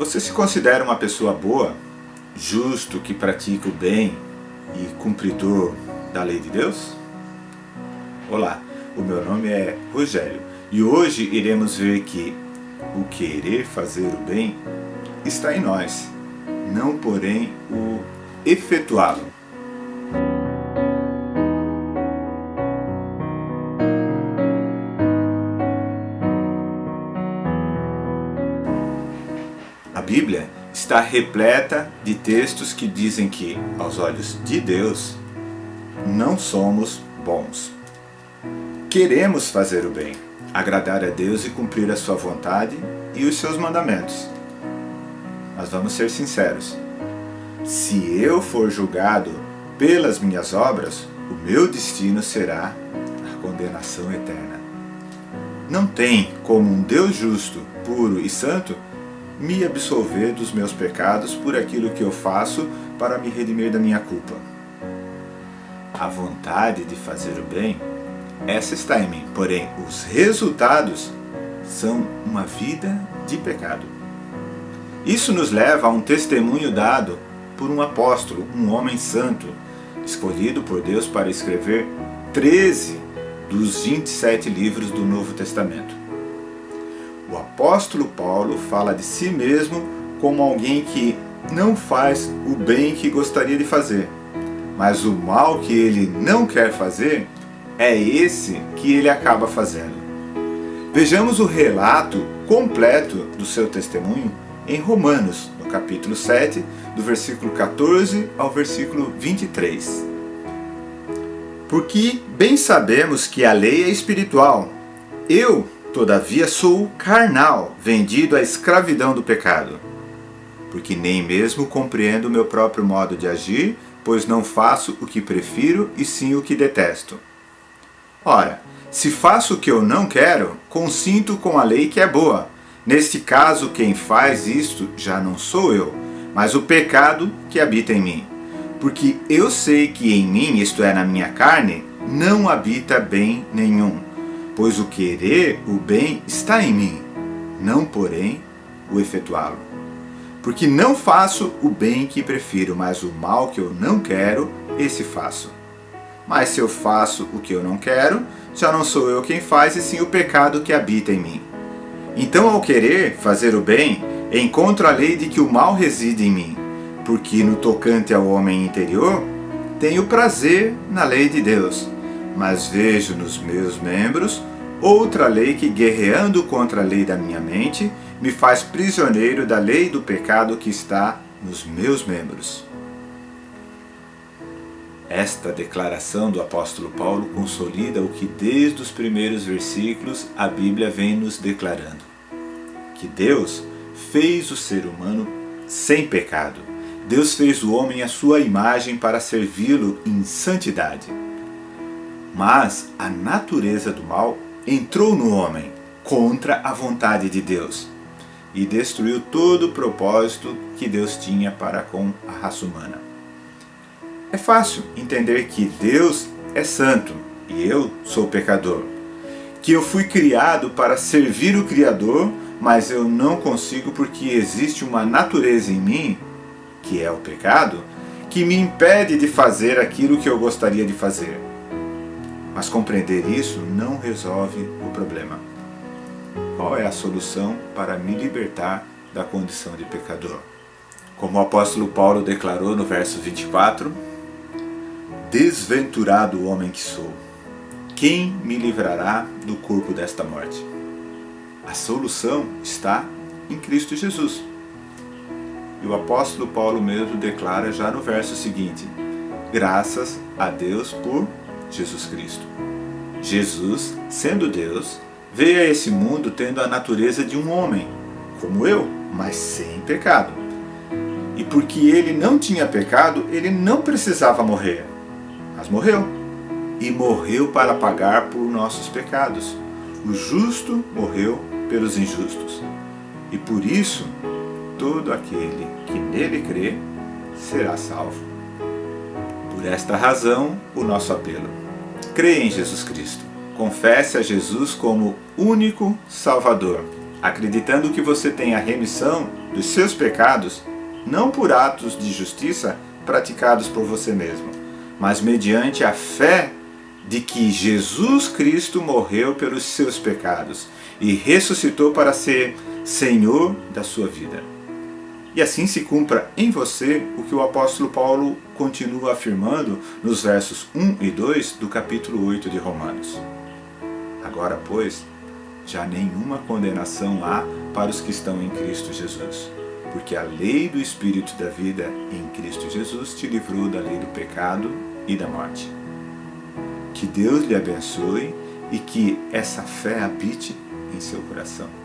Você se considera uma pessoa boa, justo, que pratica o bem e cumpridor da lei de Deus? Olá, o meu nome é Rogério e hoje iremos ver que o querer fazer o bem está em nós, não porém o efetuá-lo. A Bíblia está repleta de textos que dizem que, aos olhos de Deus, não somos bons. Queremos fazer o bem, agradar a Deus e cumprir a sua vontade e os seus mandamentos. Mas vamos ser sinceros. Se eu for julgado pelas minhas obras, o meu destino será a condenação eterna. Não tem como um Deus justo, puro e santo me absolver dos meus pecados por aquilo que eu faço para me redimir da minha culpa. A vontade de fazer o bem, essa está em mim, porém os resultados são uma vida de pecado. Isso nos leva a um testemunho dado por um apóstolo, um homem santo, escolhido por Deus para escrever 13 dos 27 livros do Novo Testamento. O apóstolo Paulo fala de si mesmo como alguém que não faz o bem que gostaria de fazer, mas o mal que ele não quer fazer é esse que ele acaba fazendo. Vejamos o relato completo do seu testemunho em Romanos, no capítulo 7, do versículo 14 ao versículo 23. Porque bem sabemos que a lei é espiritual. Eu, todavia, sou carnal, vendido à escravidão do pecado. Porque nem mesmo compreendo o meu próprio modo de agir, pois não faço o que prefiro e sim o que detesto. Ora, se faço o que eu não quero, consinto com a lei que é boa. Neste caso, quem faz isto já não sou eu, mas o pecado que habita em mim. Porque eu sei que em mim, isto é, na minha carne, não habita bem nenhum. Pois o querer o bem está em mim, não porém o efetuá-lo. Porque não faço o bem que prefiro, mas o mal que eu não quero, esse faço. Mas se eu faço o que eu não quero, já não sou eu quem faz, e sim o pecado que habita em mim. Então, ao querer fazer o bem, encontro a lei de que o mal reside em mim, porque no tocante ao homem interior, tenho prazer na lei de Deus, mas vejo nos meus membros outra lei que, guerreando contra a lei da minha mente, me faz prisioneiro da lei do pecado que está nos meus membros. Esta declaração do apóstolo Paulo consolida o que desde os primeiros versículos a Bíblia vem nos declarando: que Deus fez o ser humano sem pecado. Deus fez o homem à sua imagem para servi-lo em santidade. Mas a natureza do mal entrou no homem contra a vontade de Deus e destruiu todo o propósito que Deus tinha para com a raça humana. É fácil entender que Deus é santo e eu sou pecador, que eu fui criado para servir o Criador, mas eu não consigo porque existe uma natureza em mim, que é o pecado, que me impede de fazer aquilo que eu gostaria de fazer. Mas compreender isso não resolve o problema. Qual é a solução para me libertar da condição de pecador? Como o apóstolo Paulo declarou no verso 24, desventurado o homem que sou, quem me livrará do corpo desta morte? A solução está em Cristo Jesus. E o apóstolo Paulo mesmo declara já no verso seguinte, graças a Deus por Jesus Cristo. Jesus, sendo Deus, veio a esse mundo tendo a natureza de um homem, como eu, mas sem pecado. E porque ele não tinha pecado, ele não precisava morrer, mas morreu. E morreu para pagar por nossos pecados. O justo morreu pelos injustos. E por isso, todo aquele que nele crê será salvo. Por esta razão, o nosso apelo: creia em Jesus Cristo. Confesse a Jesus como único Salvador, acreditando que você tem a remissão dos seus pecados, não por atos de justiça praticados por você mesmo, mas mediante a fé de que Jesus Cristo morreu pelos seus pecados e ressuscitou para ser Senhor da sua vida. E assim se cumpra em você o que o apóstolo Paulo continua afirmando nos versos 1 e 2 do capítulo 8 de Romanos. Agora, pois, já nenhuma condenação há para os que estão em Cristo Jesus, porque a lei do Espírito da vida em Cristo Jesus te livrou da lei do pecado e da morte. Que Deus lhe abençoe e que essa fé habite em seu coração.